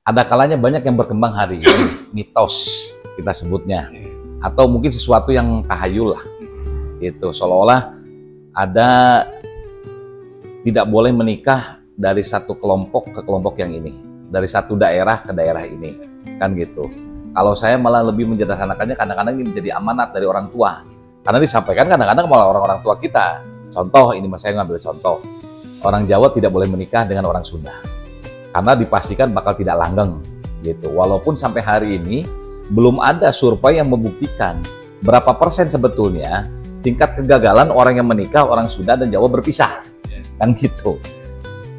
ada kalanya banyak yang berkembang hari ini, mitos kita sebutnya, atau mungkin sesuatu yang tahayul lah, gitu. Seolah-olah ada tidak boleh menikah dari satu kelompok ke kelompok yang ini, dari satu daerah ke daerah ini, kan gitu. Kalau saya malah lebih menyederhanakannya, kadang-kadang ini menjadi amanat dari orang tua, karena disampaikan kadang-kadang malah orang-orang tua kita. Contoh ini, mas saya ngambil contoh, orang Jawa tidak boleh menikah dengan orang Sunda, karena dipastikan bakal tidak langgeng, gitu. Walaupun sampai hari ini belum ada survei yang membuktikan berapa persen sebetulnya tingkat kegagalan orang yang menikah orang Sunda dan Jawa berpisah, kan gitu.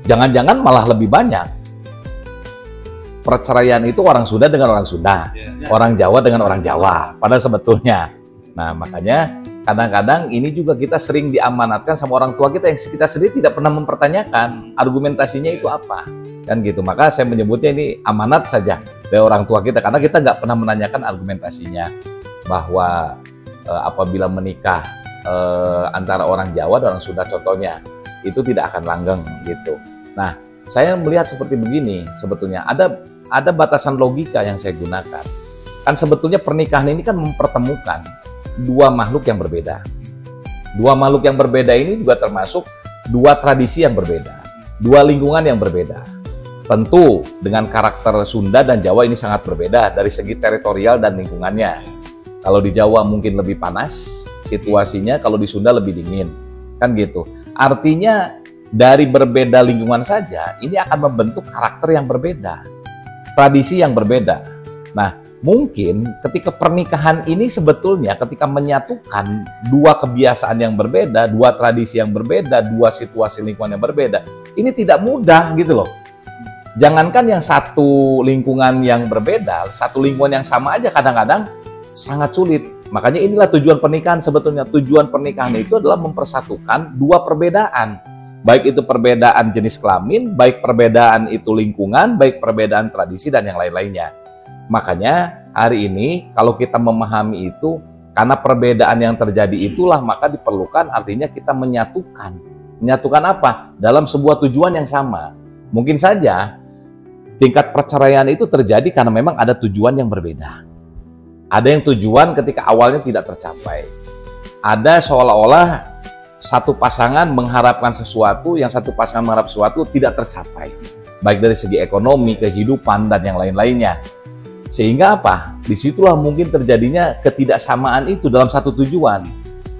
Jangan-jangan malah lebih banyak perceraian itu orang Sunda dengan orang Sunda, orang Jawa dengan orang Jawa, padahal sebetulnya. Nah, makanya kadang-kadang ini juga kita sering diamanatkan sama orang tua kita yang kita sendiri tidak pernah mempertanyakan argumentasinya itu apa, kan gitu. Maka saya menyebutnya ini amanat saja dari orang tua kita, karena kita nggak pernah menanyakan argumentasinya bahwa apabila menikah antara orang Jawa dan orang Sunda contohnya itu tidak akan langgeng gitu. Nah, saya melihat seperti begini, sebetulnya ada batasan logika yang saya gunakan. Kan sebetulnya pernikahan ini kan mempertemukan dua makhluk yang berbeda. Dua makhluk yang berbeda ini juga termasuk dua tradisi yang berbeda, dua lingkungan yang berbeda. Tentu dengan karakter Sunda dan Jawa ini sangat berbeda dari segi teritorial dan lingkungannya. Kalau di Jawa mungkin lebih panas situasinya, kalau di Sunda lebih dingin, kan gitu. Artinya dari berbeda lingkungan saja ini akan membentuk karakter yang berbeda, tradisi yang berbeda. Nah, mungkin ketika pernikahan ini sebetulnya ketika menyatukan dua kebiasaan yang berbeda, dua tradisi yang berbeda, dua situasi lingkungan yang berbeda, ini tidak mudah gitu loh. Jangankan yang satu lingkungan yang berbeda, satu lingkungan yang sama aja kadang-kadang sangat sulit. Makanya inilah tujuan pernikahan sebetulnya. Tujuan pernikahan itu adalah mempersatukan dua perbedaan. Baik itu perbedaan jenis kelamin, baik perbedaan itu lingkungan, baik perbedaan tradisi dan yang lain-lainnya. Makanya hari ini kalau kita memahami itu, karena perbedaan yang terjadi itulah maka diperlukan artinya kita menyatukan. Menyatukan apa? Dalam sebuah tujuan yang sama. Mungkin saja tingkat perceraian itu terjadi karena memang ada tujuan yang berbeda. Ada yang tujuan ketika awalnya tidak tercapai. Ada seolah-olah satu pasangan mengharapkan sesuatu, yang satu pasangan mengharap sesuatu tidak tercapai. Baik dari segi ekonomi, kehidupan, dan yang lain-lainnya. Sehingga apa? Disitulah mungkin terjadinya ketidaksamaan itu dalam satu tujuan.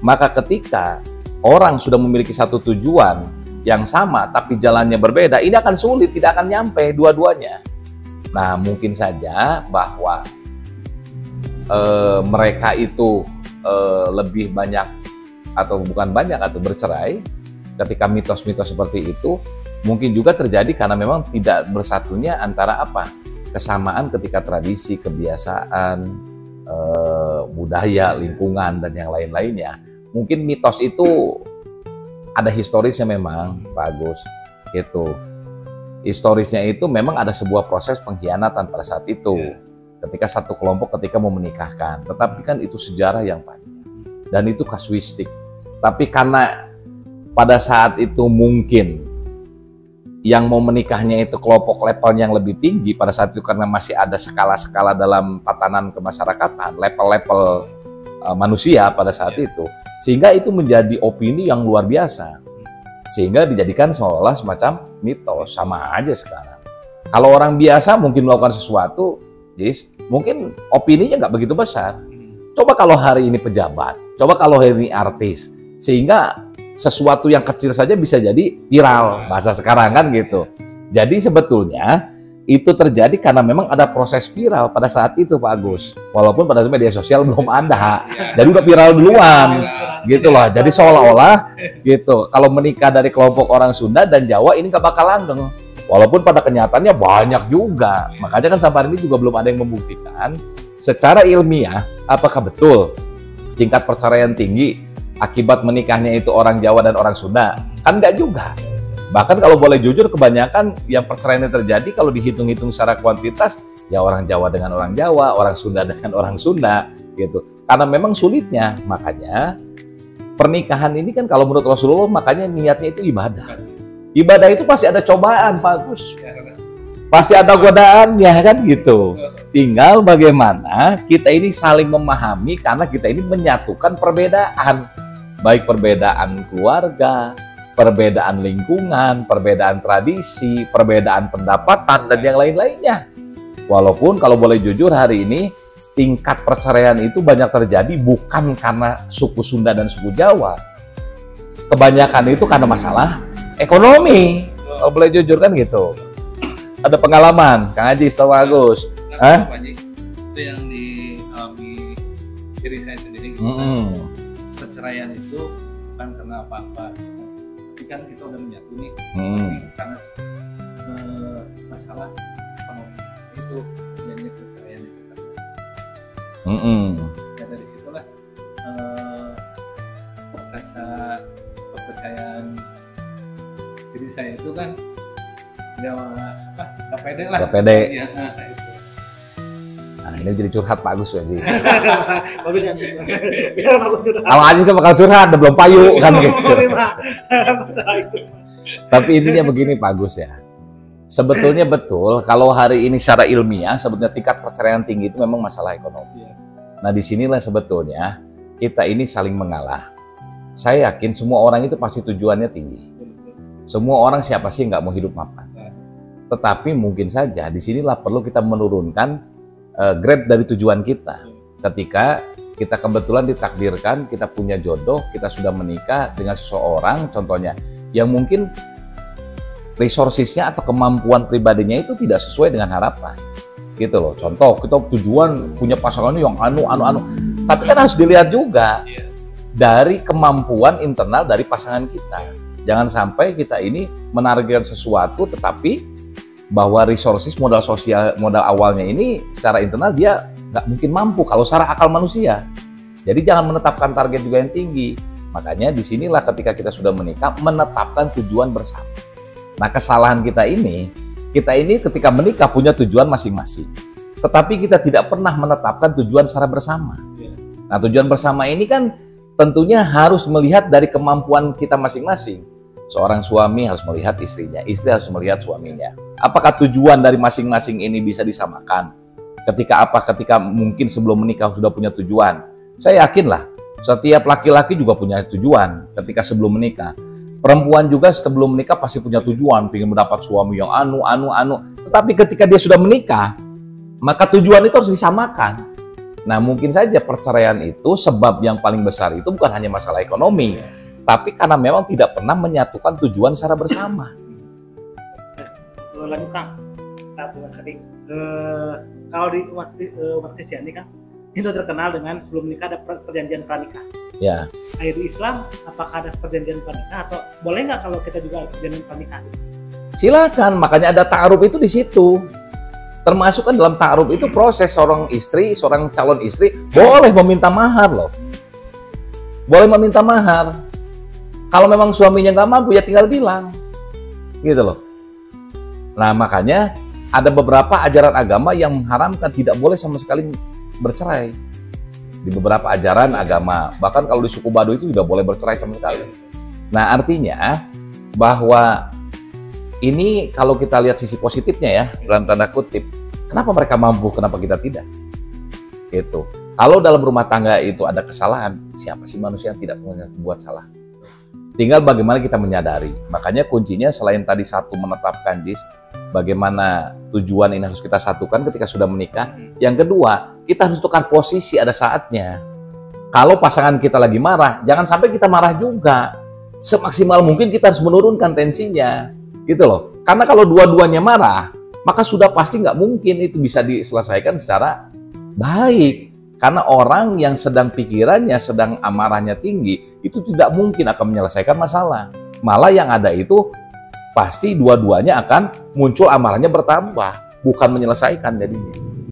Maka ketika orang sudah memiliki satu tujuan yang sama tapi jalannya berbeda, ini akan sulit, tidak akan nyampe dua-duanya. Nah, mungkin saja bahwa mereka itu lebih banyak atau bukan banyak atau bercerai ketika mitos-mitos seperti itu mungkin juga terjadi karena memang tidak bersatunya antara apa? Kesamaan ketika tradisi, kebiasaan, budaya, lingkungan, dan yang lain-lainnya. Mungkin mitos itu ada historisnya memang, Pak Agus. Gitu. Historisnya itu memang ada sebuah proses pengkhianatan pada saat itu. Ketika satu kelompok ketika mau menikahkan. Tetapi kan itu sejarah yang panjang. Dan itu kasuistik. Tapi karena pada saat itu mungkin yang mau menikahnya itu kelompok level yang lebih tinggi pada saat itu karena masih ada skala-skala dalam tatanan kemasyarakatan, level-level manusia pada saat itu. Sehingga itu menjadi opini yang luar biasa. Sehingga dijadikan seolah semacam mitos, sama aja sekarang. Kalau orang biasa mungkin melakukan sesuatu, mungkin opininya nggak begitu besar. Coba kalau hari ini pejabat, coba kalau hari ini artis, sehingga sesuatu yang kecil saja bisa jadi viral, bahasa sekarang kan gitu. Jadi sebetulnya itu terjadi karena memang ada proses viral pada saat itu, Pak Agus. Walaupun pada media sosial belum ada, jadi udah viral duluan, gitu loh. Jadi seolah-olah gitu, kalau menikah dari kelompok orang Sunda dan Jawa ini nggak bakal langgeng. Walaupun pada kenyataannya banyak juga. Makanya kan sampai hari ini juga belum ada yang membuktikan secara ilmiah apakah betul tingkat perceraian tinggi akibat menikahnya itu orang Jawa dan orang Sunda. Kan enggak juga. Bahkan kalau boleh jujur, kebanyakan yang perceraian terjadi kalau dihitung-hitung secara kuantitas, ya orang Jawa dengan orang Jawa, orang Sunda dengan orang Sunda, gitu. Karena memang sulitnya. Makanya pernikahan ini kan kalau menurut Rasulullah, makanya niatnya itu ibadah. Ibadah itu pasti ada cobaan, Pak Agus. Pasti ada godaannya kan gitu. Tinggal bagaimana kita ini saling memahami karena kita ini menyatukan perbedaan. Baik perbedaan keluarga, perbedaan lingkungan, perbedaan tradisi, perbedaan pendapatan, dan yang lain-lainnya. Walaupun kalau boleh jujur hari ini tingkat perceraian itu banyak terjadi bukan karena suku Sunda dan suku Jawa. Kebanyakan itu karena masalah ekonomi. Kalau boleh jujur kan gitu. Ada pengalaman, Kang Haji, setahu Agus. Hah? Itu yang dialami diri saya sendiri. Perceraian itu bukan karena apa-apa. Tapi kan kita udah menyatu nih. Karena masalah ekonomi itu jadi perceraian itu. Ya dari situlah rasa kepercayaan diri saya itu kan nggak pede lah. Nggak pede. Ya, Nah, ini jadi curhat Pak Agus ya. Kalau Kalau Aziz kan bakal curhat, udah belum payu kan gitu. Tapi intinya begini Pak Agus ya. Sebetulnya betul kalau hari ini secara ilmiah sebetulnya tingkat perceraian tinggi itu memang masalah ekonomi. Nah disinilah sebetulnya kita ini saling mengalah. Saya yakin semua orang itu pasti tujuannya tinggi. Semua orang siapa sih nggak mau hidup mapan. Tetapi mungkin saja disinilah perlu kita menurunkan grade dari tujuan kita. Ketika kita kebetulan ditakdirkan, kita punya jodoh, kita sudah menikah dengan seseorang, contohnya, yang mungkin resourcesnya atau kemampuan pribadinya itu tidak sesuai dengan harapan. Gitu loh. Contoh, kita tujuan punya pasangan yang anu. Tapi kan harus dilihat juga dari kemampuan internal dari pasangan kita. Jangan sampai kita ini menargetkan sesuatu tetapi bahwa resources modal sosial, modal awalnya ini secara internal dia nggak mungkin mampu kalau secara akal manusia. Jadi jangan menetapkan target juga yang tinggi. Makanya disinilah ketika kita sudah menikah menetapkan tujuan bersama. Nah kesalahan kita ini ketika menikah punya tujuan masing-masing. Tetapi kita tidak pernah menetapkan tujuan secara bersama. Nah tujuan bersama ini kan tentunya harus melihat dari kemampuan kita masing-masing. Seorang suami harus melihat istrinya, istri harus melihat suaminya. Apakah tujuan dari masing-masing ini bisa disamakan? Ketika mungkin sebelum menikah sudah punya tujuan. Saya yakinlah, setiap laki-laki juga punya tujuan ketika sebelum menikah. Perempuan juga sebelum menikah pasti punya tujuan, ingin mendapat suami yang anu. Tetapi ketika dia sudah menikah, maka tujuan itu harus disamakan. Nah mungkin saja perceraian itu sebab yang paling besar itu bukan hanya masalah ekonomi. Tapi karena memang tidak pernah menyatukan tujuan secara bersama. Lanjut Kang, kalau di umat Kristiani kan itu terkenal dengan sebelum menikah ada perjanjian pranikah. Ya. Di Islam apakah ada perjanjian pranikah atau boleh nggak kalau kita juga ada perjanjian pranikah? Silakan, makanya ada ta'aruf itu di situ. Termasuk kan dalam ta'aruf itu proses seorang calon istri boleh meminta mahar loh. Boleh meminta mahar. Kalau memang suaminya nggak mampu ya tinggal bilang, gitu loh. Nah makanya ada beberapa ajaran agama yang mengharamkan tidak boleh sama sekali bercerai. Di beberapa ajaran agama, bahkan kalau di suku Baduy itu tidak boleh bercerai sama sekali. Nah artinya bahwa ini kalau kita lihat sisi positifnya ya, dalam tanda kutip, kenapa mereka mampu, kenapa kita tidak? Gitu. Kalau dalam rumah tangga itu ada kesalahan, siapa sih manusia yang tidak membuat salah? Tinggal bagaimana kita menyadari. Makanya kuncinya selain tadi satu menetapkan bagaimana tujuan ini harus kita satukan ketika sudah menikah. Yang kedua, kita harus tukar posisi ada saatnya. Kalau pasangan kita lagi marah, jangan sampai kita marah juga. Semaksimal mungkin kita harus menurunkan tensinya. Gitu loh. Karena kalau dua-duanya marah, maka sudah pasti nggak mungkin itu bisa diselesaikan secara baik. Karena orang yang sedang pikirannya, sedang amarahnya tinggi, itu tidak mungkin akan menyelesaikan masalah. Malah yang ada itu pasti dua-duanya akan muncul amarahnya bertambah, bukan menyelesaikan jadinya.